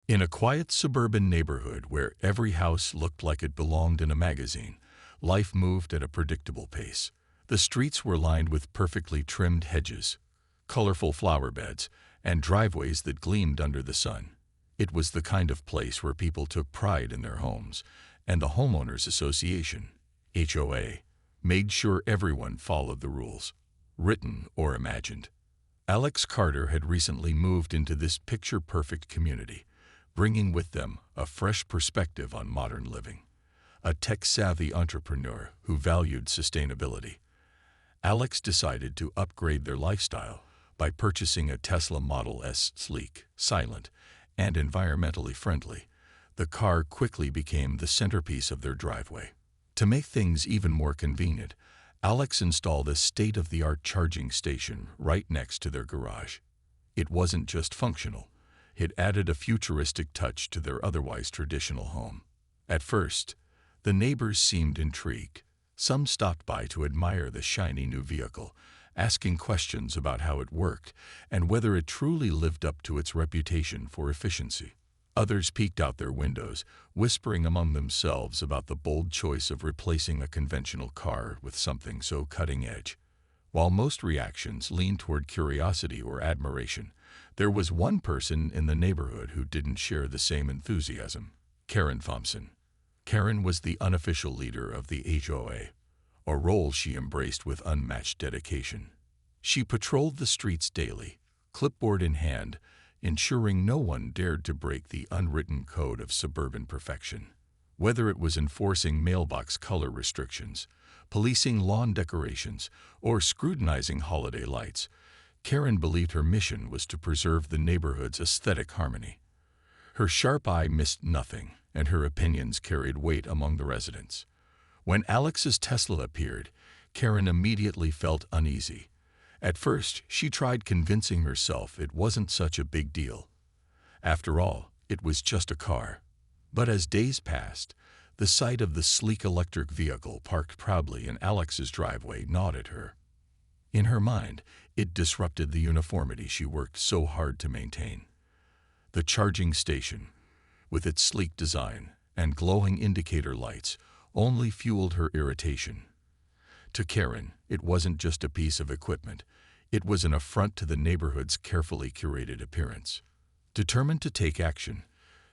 In a quiet suburban neighborhood where every house looked like it belonged in a magazine, life moved at a predictable pace. The streets were lined with perfectly trimmed hedges, colorful flower beds, and driveways that gleamed under the sun. It was the kind of place where people took pride in their homes, and the Homeowners Association, HOA, made sure everyone followed the rules, written or imagined. Alex Carter had recently moved into this picture-perfect community, bringing with them a fresh perspective on modern living. A tech-savvy entrepreneur who valued sustainability, Alex decided to upgrade their lifestyle by purchasing a Tesla Model S. Sleek, silent, and environmentally friendly. The car quickly became the centerpiece of their driveway. To make things even more convenient, Alex installed a state-of-the-art charging station right next to their garage. It wasn't just functional, it added a futuristic touch to their otherwise traditional home. At first, the neighbors seemed intrigued. Some stopped by to admire the shiny new vehicle, asking questions about how it worked and whether it truly lived up to its reputation for efficiency. Others peeked out their windows, whispering among themselves about the bold choice of replacing a conventional car with something so cutting-edge. While most reactions leaned toward curiosity or admiration, there was one person in the neighborhood who didn't share the same enthusiasm: Karen Thompson. Karen was the unofficial leader of the HOA, a role she embraced with unmatched dedication. She patrolled the streets daily, clipboard in hand, ensuring no one dared to break the unwritten code of suburban perfection. Whether it was enforcing mailbox color restrictions, policing lawn decorations, or scrutinizing holiday lights, Karen believed her mission was to preserve the neighborhood's aesthetic harmony. Her sharp eye missed nothing, and her opinions carried weight among the residents. When Alex's Tesla appeared, Karen immediately felt uneasy. At first, she tried convincing herself it wasn't such a big deal. After all, it was just a car. But as days passed, the sight of the sleek electric vehicle parked proudly in Alex's driveway gnawed at her. In her mind, it disrupted the uniformity she worked so hard to maintain. The charging station, with its sleek design and glowing indicator lights, only fueled her irritation. To Karen, it wasn't just a piece of equipment. It was an affront to the neighborhood's carefully curated appearance. Determined to take action,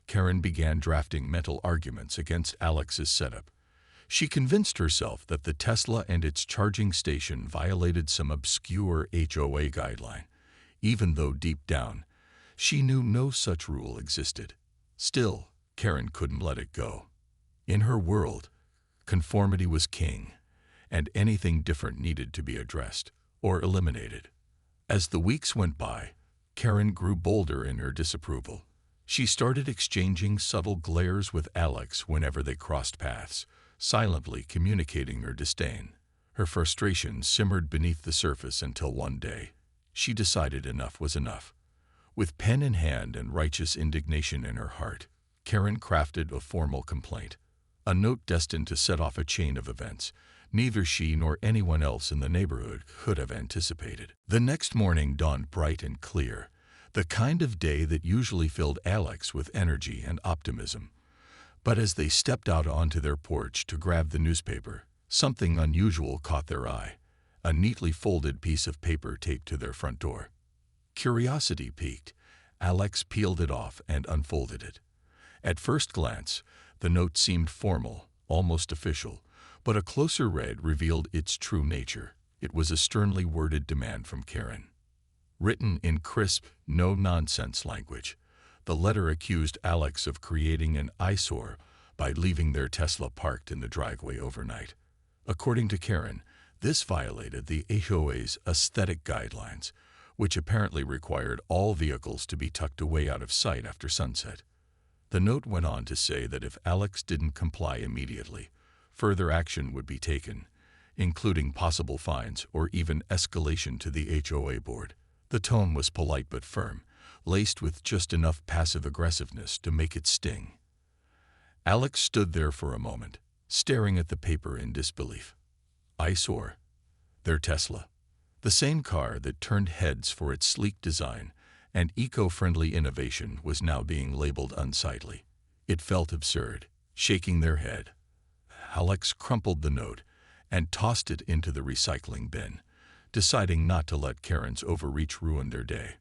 Karen began drafting mental arguments against Alex's setup. She convinced herself that the Tesla and its charging station violated some obscure HOA guideline, even though deep down, she knew no such rule existed. Still, Karen couldn't let it go. In her world, conformity was king, and anything different needed to be addressed or eliminated. As the weeks went by, Karen grew bolder in her disapproval. She started exchanging subtle glares with Alex whenever they crossed paths, silently communicating her disdain. Her frustration simmered beneath the surface until one day, she decided enough was enough. With pen in hand and righteous indignation in her heart, Karen crafted a formal complaint, a note destined to set off a chain of events neither she nor anyone else in the neighborhood could have anticipated. The next morning dawned bright and clear, the kind of day that usually filled Alex with energy and optimism. But as they stepped out onto their porch to grab the newspaper, something unusual caught their eye: a neatly folded piece of paper taped to their front door. Curiosity piqued, Alex peeled it off and unfolded it. At first glance, the note seemed formal, almost official, but a closer read revealed its true nature. It was a sternly worded demand from Karen. Written in crisp, no-nonsense language, the letter accused Alex of creating an eyesore by leaving their Tesla parked in the driveway overnight. According to Karen, this violated the HOA's aesthetic guidelines, which apparently required all vehicles to be tucked away out of sight after sunset. The note went on to say that if Alex didn't comply immediately, further action would be taken, including possible fines or even escalation to the HOA board. The tone was polite but firm, laced with just enough passive aggressiveness to make it sting. Alex stood there for a moment, staring at the paper in disbelief. Eyesore. Their Tesla. The same car that turned heads for its sleek design and eco-friendly innovation was now being labeled unsightly. It felt absurd. Shaking their head, Alex crumpled the note and tossed it into the recycling bin, deciding not to let Karen's overreach ruin their day.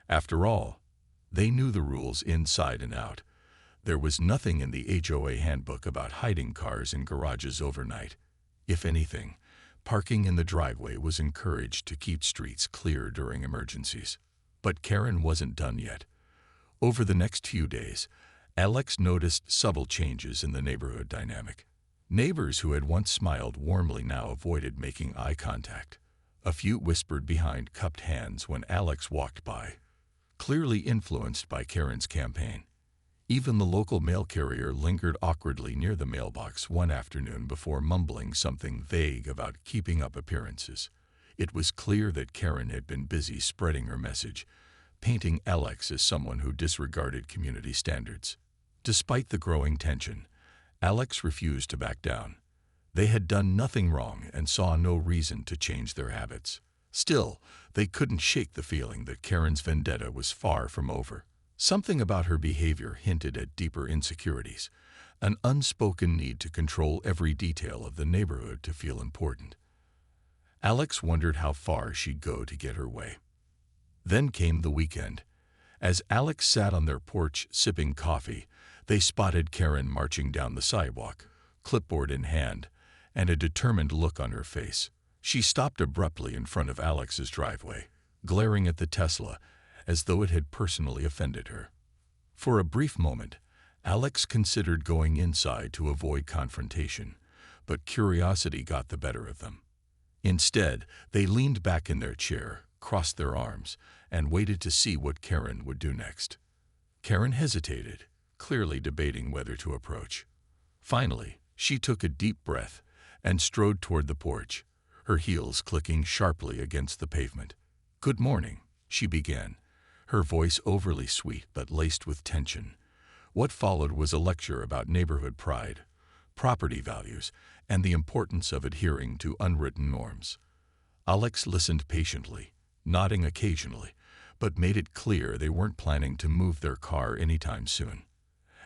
After all, they knew the rules inside and out. There was nothing in the HOA handbook about hiding cars in garages overnight. If anything, parking in the driveway was encouraged to keep streets clear during emergencies. But Karen wasn't done yet. Over the next few days, Alex noticed subtle changes in the neighborhood dynamic. Neighbors who had once smiled warmly now avoided making eye contact. A few whispered behind cupped hands when Alex walked by, clearly influenced by Karen's campaign. Even the local mail carrier lingered awkwardly near the mailbox one afternoon before mumbling something vague about keeping up appearances. It was clear that Karen had been busy spreading her message, painting Alex as someone who disregarded community standards. Despite the growing tension, Alex refused to back down. They had done nothing wrong and saw no reason to change their habits. Still, they couldn't shake the feeling that Karen's vendetta was far from over. Something about her behavior hinted at deeper insecurities, an unspoken need to control every detail of the neighborhood to feel important. Alex wondered how far she'd go to get her way. Then came the weekend. As Alex sat on their porch sipping coffee, they spotted Karen marching down the sidewalk, clipboard in hand, and a determined look on her face. She stopped abruptly in front of Alex's driveway, glaring at the Tesla as though it had personally offended her. For a brief moment, Alex considered going inside to avoid confrontation, but curiosity got the better of them. Instead, they leaned back in their chair, crossed their arms, and waited to see what Karen would do next. Karen hesitated, clearly debating whether to approach. Finally, she took a deep breath and strode toward the porch, her heels clicking sharply against the pavement. "Good morning," she began, her voice overly sweet but laced with tension. What followed was a lecture about neighborhood pride, property values, and the importance of adhering to unwritten norms. Alex listened patiently, nodding occasionally, but made it clear they weren't planning to move their car anytime soon.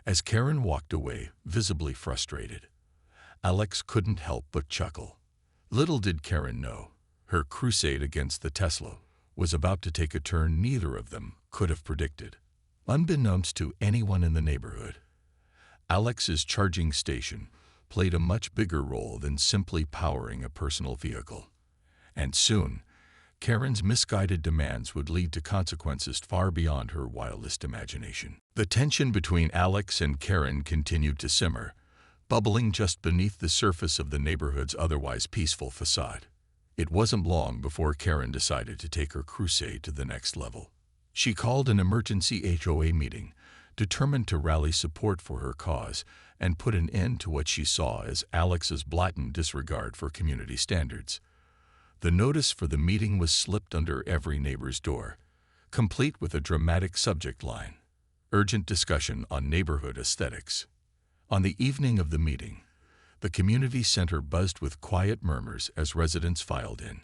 As Karen walked away, visibly frustrated, Alex couldn't help but chuckle. Little did Karen know, her crusade against the Tesla was about to take a turn neither of them could have predicted. Unbeknownst to anyone in the neighborhood, Alex's charging station played a much bigger role than simply powering a personal vehicle. And soon, Karen's misguided demands would lead to consequences far beyond her wildest imagination. The tension between Alex and Karen continued to simmer, bubbling just beneath the surface of the neighborhood's otherwise peaceful facade. It wasn't long before Karen decided to take her crusade to the next level. She called an emergency HOA meeting, determined to rally support for her cause and put an end to what she saw as Alex's blatant disregard for community standards. The notice for the meeting was slipped under every neighbor's door, complete with a dramatic subject line: urgent discussion on neighborhood aesthetics. On the evening of the meeting, the community center buzzed with quiet murmurs as residents filed in,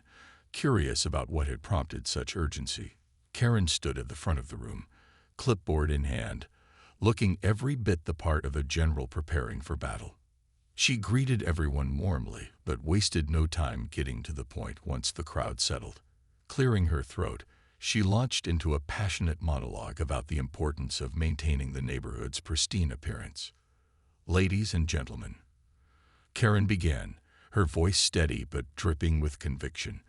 curious about what had prompted such urgency. Karen stood at the front of the room, clipboard in hand, looking every bit the part of a general preparing for battle. She greeted everyone warmly, but wasted no time getting to the point once the crowd settled. Clearing her throat, she launched into a passionate monologue about the importance of maintaining the neighborhood's pristine appearance. "Ladies and gentlemen," Karen began, her voice steady but dripping with conviction,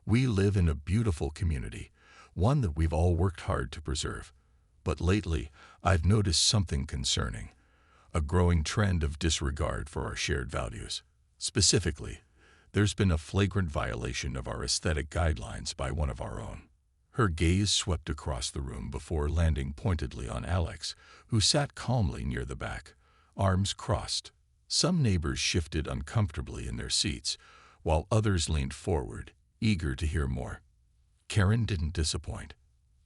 "we live in a beautiful community, one that we've all worked hard to preserve. But lately, I've noticed something concerning, a growing trend of disregard for our shared values. Specifically, there's been a flagrant violation of our aesthetic guidelines by one of our own." Her gaze swept across the room before landing pointedly on Alex, who sat calmly near the back, arms crossed. Some neighbors shifted uncomfortably in their seats, while others leaned forward, eager to hear more. Karen didn't disappoint.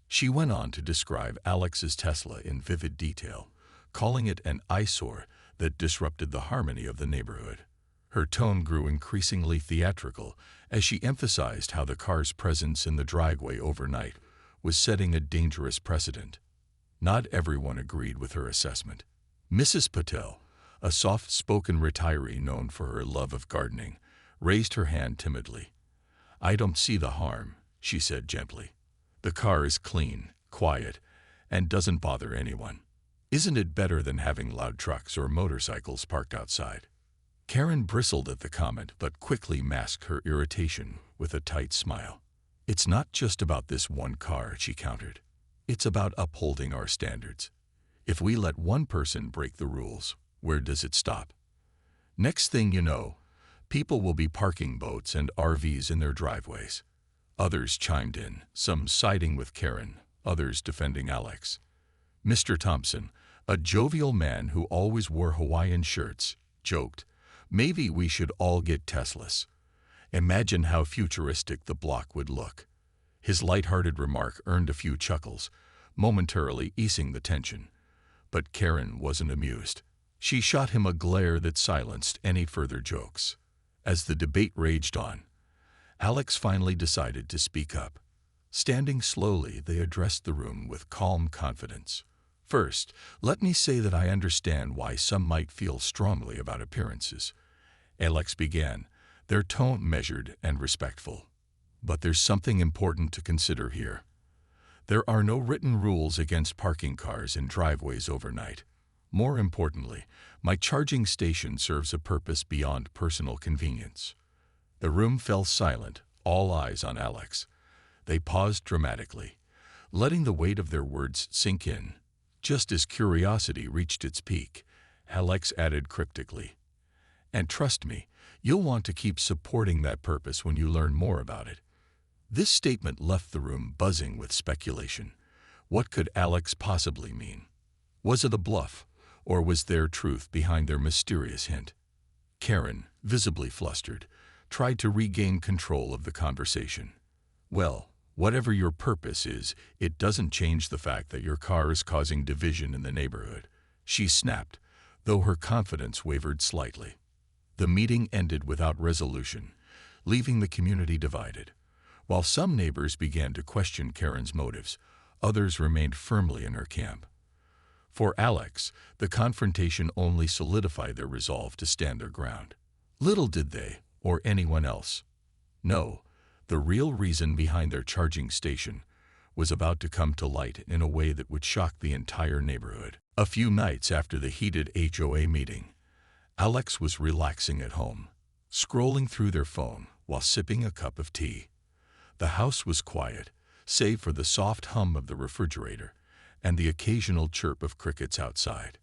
She went on to describe Alex's Tesla in vivid detail, calling it an eyesore that disrupted the harmony of the neighborhood. Her tone grew increasingly theatrical as she emphasized how the car's presence in the driveway overnight was setting a dangerous precedent. Not everyone agreed with her assessment. Mrs. Patel, a soft-spoken retiree known for her love of gardening, raised her hand timidly. "I don't see the harm," she said gently. "The car is clean, quiet, and doesn't bother anyone. Isn't it better than having loud trucks or motorcycles parked outside?" Karen bristled at the comment but quickly masked her irritation with a tight smile. "It's not just about this one car," she countered. "It's about upholding our standards. If we let one person break the rules, where does it stop? Next thing you know, people will be parking boats and RVs in their driveways." Others chimed in, some siding with Karen, others defending Alex. Mr. Thompson, a jovial man who always wore Hawaiian shirts, joked, "Maybe we should all get Teslas. Imagine how futuristic the block would look." His light-hearted remark earned a few chuckles, momentarily easing the tension. But Karen wasn't amused. She shot him a glare that silenced any further jokes. As the debate raged on, Alex finally decided to speak up. Standing slowly, they addressed the room with calm confidence. "First, let me say that I understand why some might feel strongly about appearances," Alex began, their tone measured and respectful. "But there's something important to consider here. There are no written rules against parking cars in driveways overnight. More importantly, my charging station serves a purpose beyond personal convenience." The room fell silent, all eyes on Alex. They paused dramatically, letting the weight of their words sink in. Just as curiosity reached its peak, Alex added cryptically, "And trust me, you'll want to keep supporting that purpose when you learn more about it." This statement left the room buzzing with speculation. What could Alex possibly mean? Was it a bluff, or was there truth behind their mysterious hint? Karen, visibly flustered, tried to regain control of the conversation. "Well, whatever your purpose is, it doesn't change the fact that your car is causing division in the neighborhood," she snapped, though her confidence wavered slightly. The meeting ended without resolution, leaving the community divided. While some neighbors began to question Karen's motives, others remained firmly in her camp. For Alex, the confrontation only solidified their resolve to stand their ground. Little did they, or anyone else, know the real reason behind their charging station was about to come to light in a way that would shock the entire neighborhood. A few nights after the heated HOA meeting, Alex was relaxing at home, scrolling through their phone while sipping a cup of tea. The house was quiet, save for the soft hum of the refrigerator and the occasional chirp of crickets outside.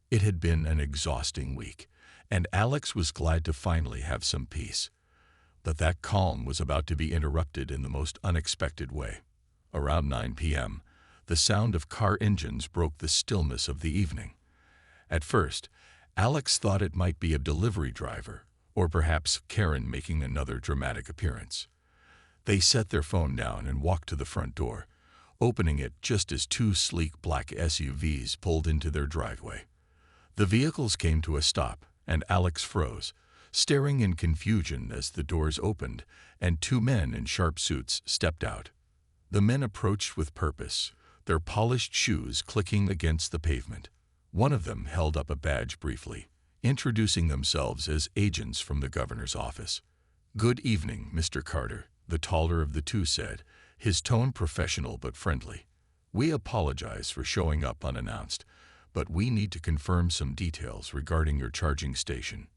It had been an exhausting week, and Alex was glad to finally have some peace. But that calm was about to be interrupted in the most unexpected way. Around 9 p.m., the sound of car engines broke the stillness of the evening. At first, Alex thought it might be a delivery driver, or perhaps Karen making another dramatic appearance. They set their phone down and walked to the front door, opening it just as two sleek black SUVs pulled into their driveway. The vehicles came to a stop, and Alex froze, staring in confusion as the doors opened and two men in sharp suits stepped out. The men approached with purpose, their polished shoes clicking against the pavement. One of them held up a badge briefly, introducing themselves as agents from the governor's office. "Good evening, Mr. Carter," the taller of the two said, his tone professional but friendly. "We apologize for showing up unannounced, but we need to confirm some details regarding your charging station."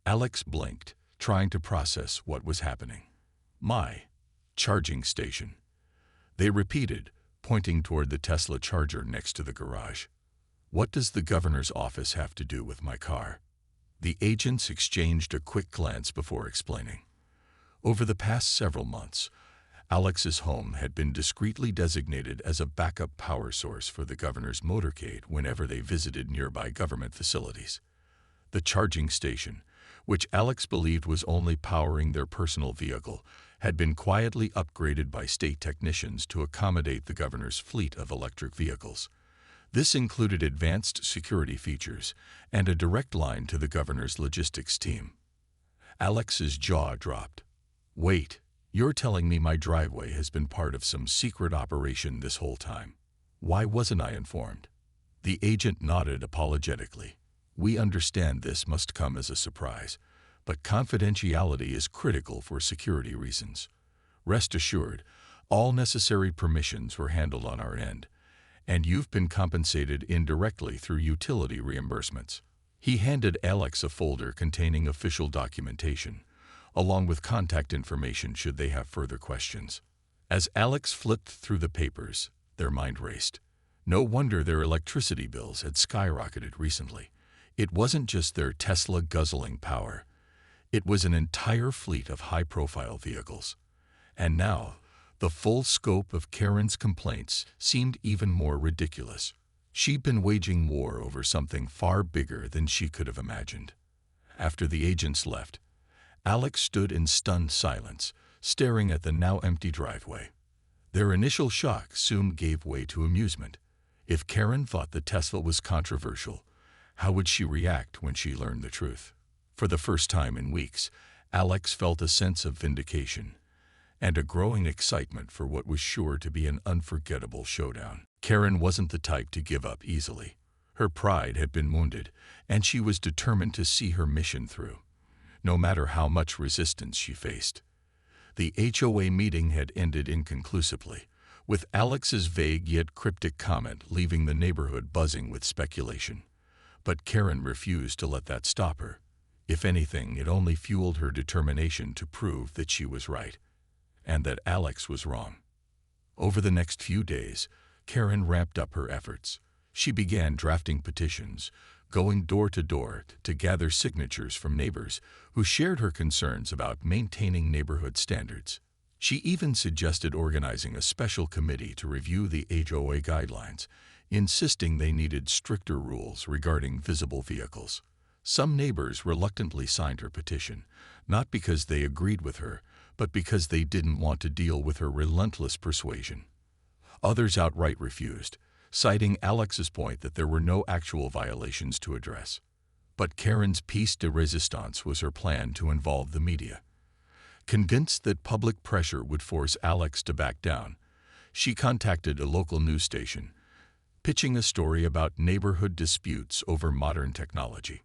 Alex blinked, trying to process what was happening. "My charging station," they repeated, pointing toward the Tesla charger next to the garage. "What does the governor's office have to do with my car?" The agents exchanged a quick glance before explaining. Over the past several months, Alex's home had been discreetly designated as a backup power source for the governor's motorcade whenever they visited nearby government facilities. The charging station, which Alex believed was only powering their personal vehicle, had been quietly upgraded by state technicians to accommodate the governor's fleet of electric vehicles. This included advanced security features and a direct line to the governor's logistics team. Alex's jaw dropped. "Wait, You're telling me my driveway has been part of some secret operation this whole time. Why wasn't I informed? The agent nodded apologetically. We understand this must come as a surprise, but confidentiality is critical for security reasons. Rest assured, all necessary permissions were handled on our end, and you've been compensated indirectly through utility reimbursements. He handed Alex a folder containing official documentation, along with contact information should they have further questions. As Alex flipped through the papers, their mind raced. No wonder their electricity bills had skyrocketed recently. It wasn't just their Tesla guzzling power. It was an entire fleet of high-profile vehicles. And now, the full scope of Karen's complaints seemed even more ridiculous. She'd been waging war over something far bigger than she could have imagined. After the agents left, Alex stood in stunned silence, staring at the now empty driveway. Their initial shock soon gave way to amusement. If Karen thought the Tesla was controversial, how would she react when she learned the truth? For the first time in weeks, Alex felt a sense of vindication and a growing excitement for what was sure to be an unforgettable showdown. Karen wasn't the type to give up easily. Her pride had been wounded, and she was determined to see her mission through, no matter how much resistance she faced. The HOA meeting had ended inconclusively, with Alex's vague yet cryptic comment leaving the neighborhood buzzing with speculation. But Karen refused to let that stop her. If anything, it only fueled her determination to prove that she was right, and that Alex was wrong. Over the next few days, Karen ramped up her efforts. She began drafting petitions, going door to door to gather signatures from neighbors who shared her concerns about maintaining neighborhood standards. She even suggested organizing a special committee to review the HOA guidelines, insisting they needed stricter rules regarding visible vehicles. Some neighbors reluctantly signed her petition, not because they agreed with her, but because they didn't want to deal with her relentless persuasion. Others outright refused, citing Alex's point that there were no actual violations to address. But Karen's piece de resistance was her plan to involve the media. Convinced that public pressure would force Alex to back down, she contacted a local news station, pitching a story about neighborhood disputes over modern technology.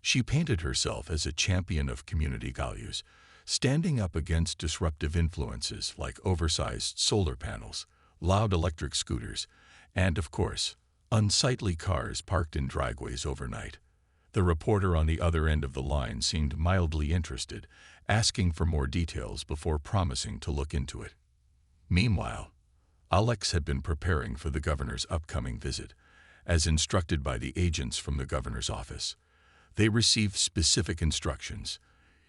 She painted herself as a champion of community values, standing up against disruptive influences like oversized solar panels, loud electric scooters, and, of course, unsightly cars parked in driveways overnight. The reporter on the other end of the line seemed mildly interested, asking for more details before promising to look into it. Meanwhile, Alex had been preparing for the governor's upcoming visit, as instructed by the agents from the governor's office. They received specific instructions: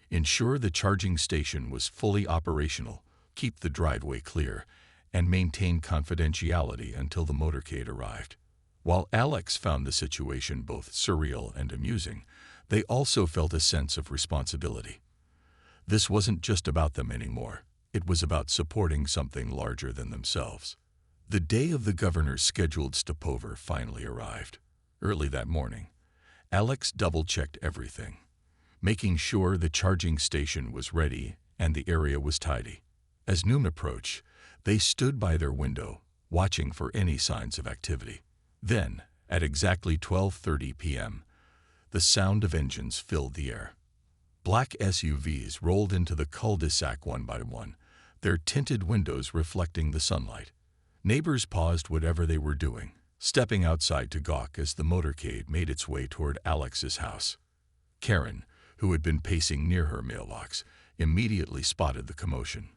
ensure the charging station was fully operational, keep the driveway clear, and maintain confidentiality until the motorcade arrived. While Alex found the situation both surreal and amusing, they also felt a sense of responsibility. This wasn't just about them anymore. It was about supporting something larger than themselves. The day of the governor's scheduled stopover finally arrived. Early that morning, Alex double-checked everything, making sure the charging station was ready and the area was tidy. As noon approached, they stood by their window, watching for any signs of activity. Then, at exactly 12:30 p.m., the sound of engines filled the air. Black SUVs rolled into the cul-de-sac one by one, their tinted windows reflecting the sunlight. Neighbors paused whatever they were doing, stepping outside to gawk as the motorcade made its way toward Alex's house. Karen, who had been pacing near her mailbox, immediately spotted the commotion.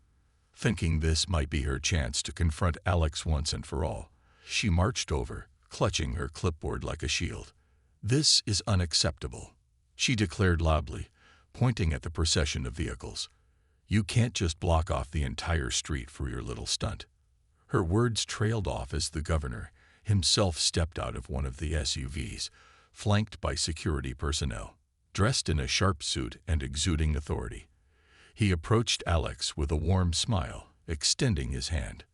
Thinking this might be her chance to confront Alex once and for all, she marched over, clutching her clipboard like a shield. "This is unacceptable," she declared loudly, pointing at the procession of vehicles. "You can't just block off the entire street for your little stunt." Her words trailed off as the governor himself stepped out of one of the SUVs, flanked by security personnel. Dressed in a sharp suit and exuding authority, he approached Alex with a warm smile, extending his hand.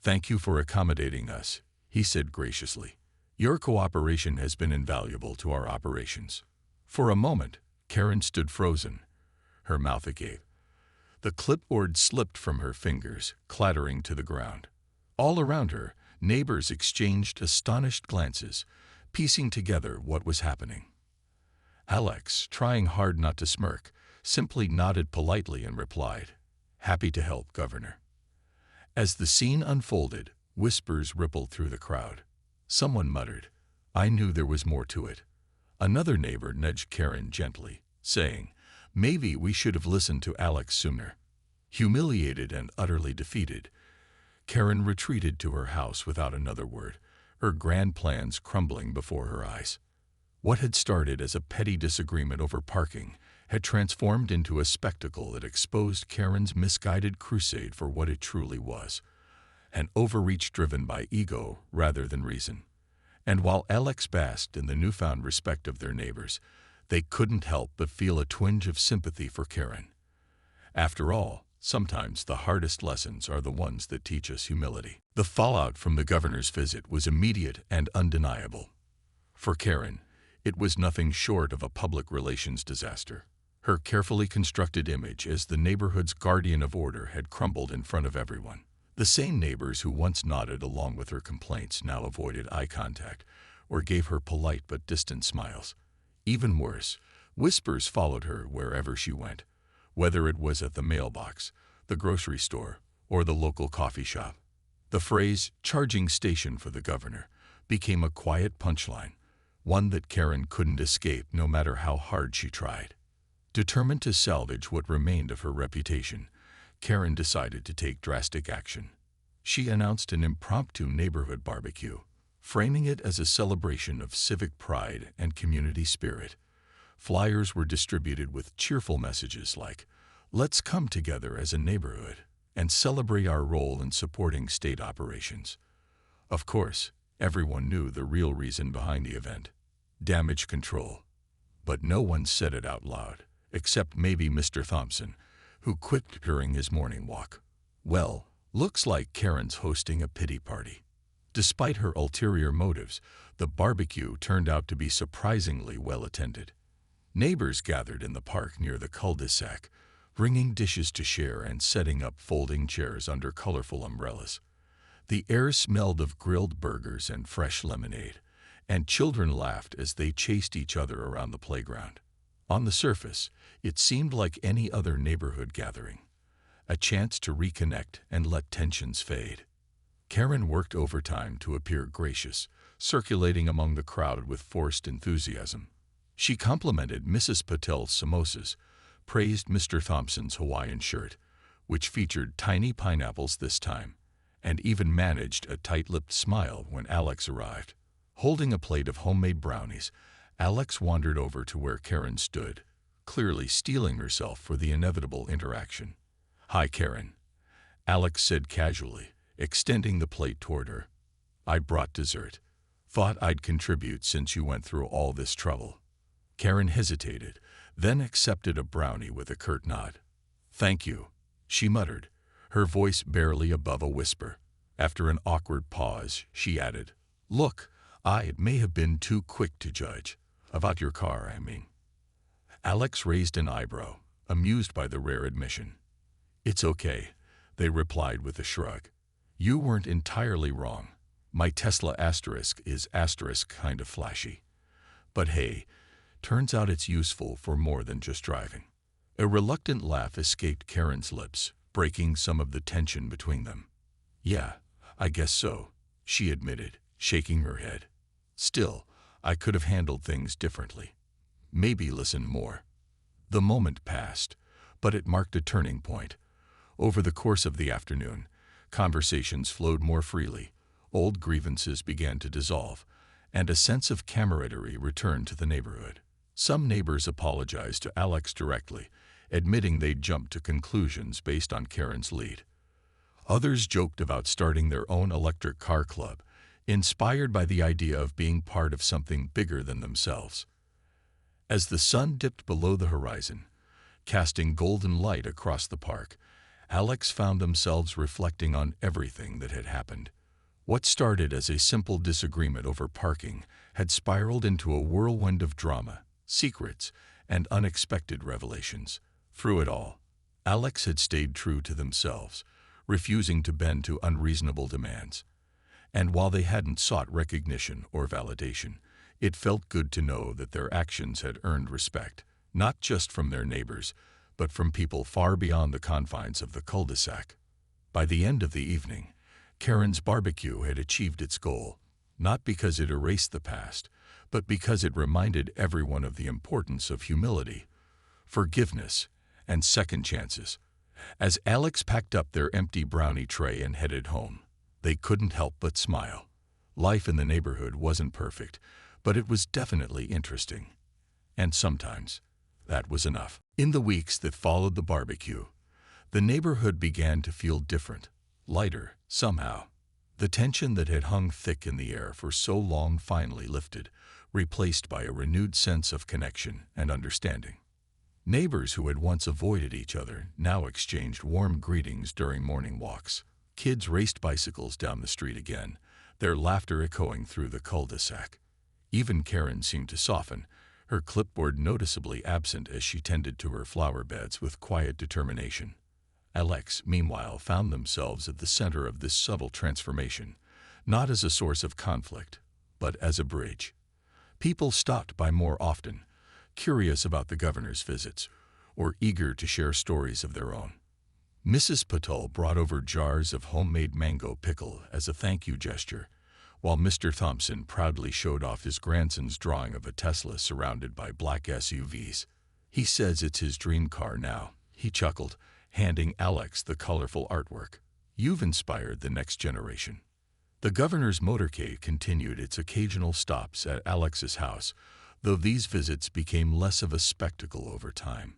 "Thank you for accommodating us," he said graciously. "Your cooperation has been invaluable to our operations." For a moment, Karen stood frozen, her mouth agape. The clipboard slipped from her fingers, clattering to the ground. All around her, neighbors exchanged astonished glances, piecing together what was happening. Alex, trying hard not to smirk, simply nodded politely and replied, "Happy to help, Governor." As the scene unfolded, whispers rippled through the crowd. Someone muttered, "I knew there was more to it." Another neighbor nudged Karen gently, saying, "Maybe we should have listened to Alex sooner." Humiliated and utterly defeated, Karen retreated to her house without another word, her grand plans crumbling before her eyes. What had started as a petty disagreement over parking had transformed into a spectacle that exposed Karen's misguided crusade for what it truly was, an overreach driven by ego rather than reason. And while Alex basked in the newfound respect of their neighbors, they couldn't help but feel a twinge of sympathy for Karen. After all, sometimes the hardest lessons are the ones that teach us humility. The fallout from the governor's visit was immediate and undeniable. For Karen, it was nothing short of a public relations disaster. Her carefully constructed image as the neighborhood's guardian of order had crumbled in front of everyone. The same neighbors who once nodded along with her complaints now avoided eye contact or gave her polite but distant smiles. Even worse, whispers followed her wherever she went, whether it was at the mailbox, the grocery store, or the local coffee shop. The phrase, "charging station for the governor," became a quiet punchline, one that Karen couldn't escape no matter how hard she tried. Determined to salvage what remained of her reputation, Karen decided to take drastic action. She announced an impromptu neighborhood barbecue, framing it as a celebration of civic pride and community spirit. Flyers were distributed with cheerful messages like, "Let's come together as a neighborhood and celebrate our role in supporting state operations." Of course, everyone knew the real reason behind the event: damage control. But no one said it out loud, except maybe Mr. Thompson, who quipped during his morning walk, "Well, looks like Karen's hosting a pity party." Despite her ulterior motives, the barbecue turned out to be surprisingly well attended. Neighbors gathered in the park near the cul-de-sac, bringing dishes to share and setting up folding chairs under colorful umbrellas. The air smelled of grilled burgers and fresh lemonade, and children laughed as they chased each other around the playground. On the surface, it seemed like any other neighborhood gathering, a chance to reconnect and let tensions fade. Karen worked overtime to appear gracious, circulating among the crowd with forced enthusiasm. She complimented Mrs. Patel's samosas, praised Mr. Thompson's Hawaiian shirt, which featured tiny pineapples this time, and even managed a tight-lipped smile when Alex arrived. Holding a plate of homemade brownies, Alex wandered over to where Karen stood, clearly steeling herself for the inevitable interaction. "Hi, Karen," Alex said casually, extending the plate toward her. "I brought dessert. Thought I'd contribute since you went through all this trouble." Karen hesitated, then accepted a brownie with a curt nod. "Thank you," she muttered, her voice barely above a whisper. After an awkward pause, she added, "Look, I may have been too quick to judge. About your car, I mean." Alex raised an eyebrow, amused by the rare admission. "It's okay," they replied with a shrug. "You weren't entirely wrong. My Tesla asterisk is asterisk kind of flashy. But hey, turns out it's useful for more than just driving." A reluctant laugh escaped Karen's lips, breaking some of the tension between them. "Yeah, I guess so," she admitted, shaking her head. "Still, I could have handled things differently. Maybe listen more." The moment passed, but it marked a turning point. Over the course of the afternoon, conversations flowed more freely, old grievances began to dissolve, and a sense of camaraderie returned to the neighborhood. Some neighbors apologized to Alex directly, admitting they'd jumped to conclusions based on Karen's lead. Others joked about starting their own electric car club, inspired by the idea of being part of something bigger than themselves. As the sun dipped below the horizon, casting golden light across the park, Alex found themselves reflecting on everything that had happened. What started as a simple disagreement over parking had spiraled into a whirlwind of drama, secrets, and unexpected revelations. Through it all, Alex had stayed true to themselves, refusing to bend to unreasonable demands. And while they hadn't sought recognition or validation, it felt good to know that their actions had earned respect, not just from their neighbors, but from people far beyond the confines of the cul-de-sac. By the end of the evening, Karen's barbecue had achieved its goal, not because it erased the past, but because it reminded everyone of the importance of humility, forgiveness, and second chances. As Alex packed up their empty brownie tray and headed home, they couldn't help but smile. Life in the neighborhood wasn't perfect, but it was definitely interesting. And sometimes, that was enough. In the weeks that followed the barbecue, the neighborhood began to feel different, lighter, somehow. The tension that had hung thick in the air for so long finally lifted, replaced by a renewed sense of connection and understanding. Neighbors who had once avoided each other now exchanged warm greetings during morning walks. Kids raced bicycles down the street again, their laughter echoing through the cul-de-sac. Even Karen seemed to soften, her clipboard noticeably absent as she tended to her flower beds with quiet determination. Alex, meanwhile, found themselves at the center of this subtle transformation, not as a source of conflict, but as a bridge. People stopped by more often, curious about the governor's visits, or eager to share stories of their own. Mrs. Patul brought over jars of homemade mango pickle as a thank you gesture, while Mr. Thompson proudly showed off his grandson's drawing of a Tesla surrounded by black SUVs. He says it's his dream car now, he chuckled, handing Alex the colorful artwork. You've inspired the next generation. The governor's motorcade continued its occasional stops at Alex's house, though these visits became less of a spectacle over time.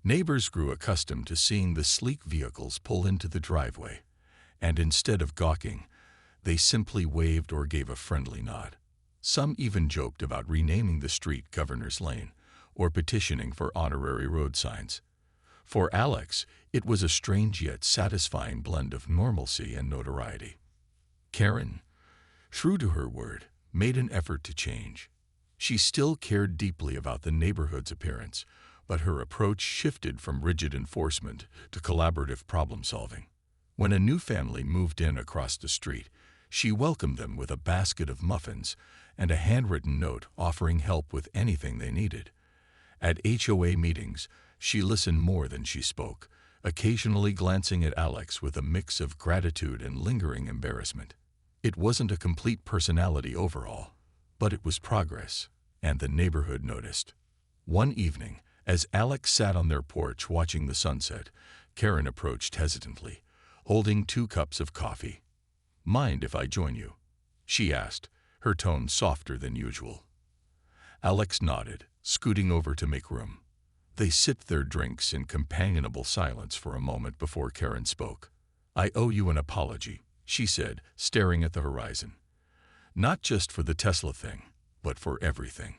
Neighbors grew accustomed to seeing the sleek vehicles pull into the driveway, and instead of gawking, they simply waved or gave a friendly nod. Some even joked about renaming the street Governor's Lane or petitioning for honorary road signs. For Alex, it was a strange yet satisfying blend of normalcy and notoriety. Karen, true to her word, made an effort to change. She still cared deeply about the neighborhood's appearance, but her approach shifted from rigid enforcement to collaborative problem-solving. When a new family moved in across the street, she welcomed them with a basket of muffins and a handwritten note offering help with anything they needed. At HOA meetings, she listened more than she spoke, occasionally glancing at Alex with a mix of gratitude and lingering embarrassment. It wasn't a complete personality overhaul, but it was progress, and the neighborhood noticed. One evening, as Alex sat on their porch watching the sunset, Karen approached hesitantly, holding 2 cups of coffee. "Mind if I join you?" she asked, her tone softer than usual. Alex nodded, scooting over to make room. They sipped their drinks in companionable silence for a moment before Karen spoke. "I owe you an apology," she said, staring at the horizon. "Not just for the Tesla thing, but for everything.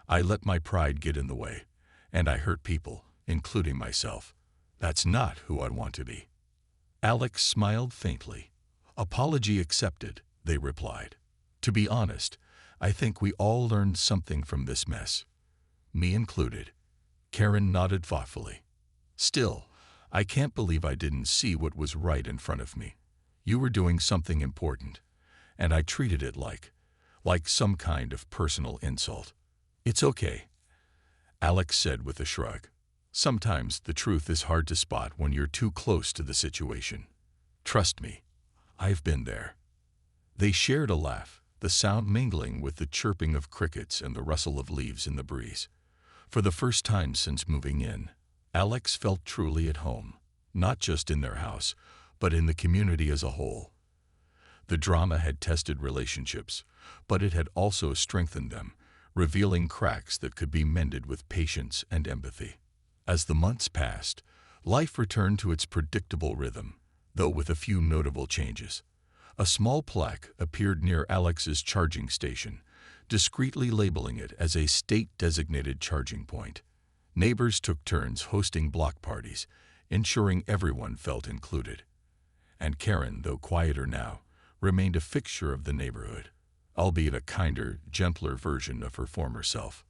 I let my pride get in the way, and I hurt people, including myself. That's not who I want to be." Alex smiled faintly. "Apology accepted," they replied. "To be honest, I think we all learned something from this mess. Me included." Karen nodded thoughtfully. "Still, I can't believe I didn't see what was right in front of me. You were doing something important, and I treated it like some kind of personal insult." "It's okay," Alex said with a shrug. "Sometimes the truth is hard to spot when you're too close to the situation. Trust me, I've been there." They shared a laugh, the sound mingling with the chirping of crickets and the rustle of leaves in the breeze. For the first time since moving in, Alex felt truly at home, not just in their house, but in the community as a whole. The drama had tested relationships, but it had also strengthened them, revealing cracks that could be mended with patience and empathy. As the months passed, life returned to its predictable rhythm, though with a few notable changes. A small plaque appeared near Alex's charging station, discreetly labeling it as a state-designated charging point. Neighbors took turns hosting block parties, ensuring everyone felt included. And Karen, though quieter now, remained a fixture of the neighborhood, albeit a kinder, gentler version of her former self.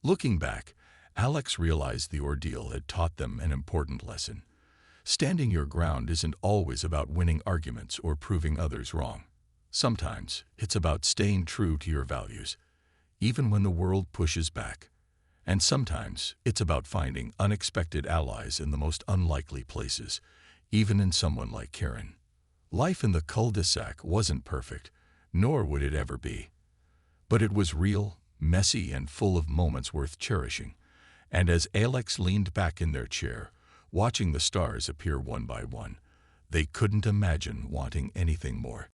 Looking back, Alex realized the ordeal had taught them an important lesson. Standing your ground isn't always about winning arguments or proving others wrong. Sometimes it's about staying true to your values, even when the world pushes back. And sometimes it's about finding unexpected allies in the most unlikely places, even in someone like Karen. Life in the cul-de-sac wasn't perfect, nor would it ever be. But it was real, messy, and full of moments worth cherishing. And as Alex leaned back in their chair, watching the stars appear one by one, they couldn't imagine wanting anything more.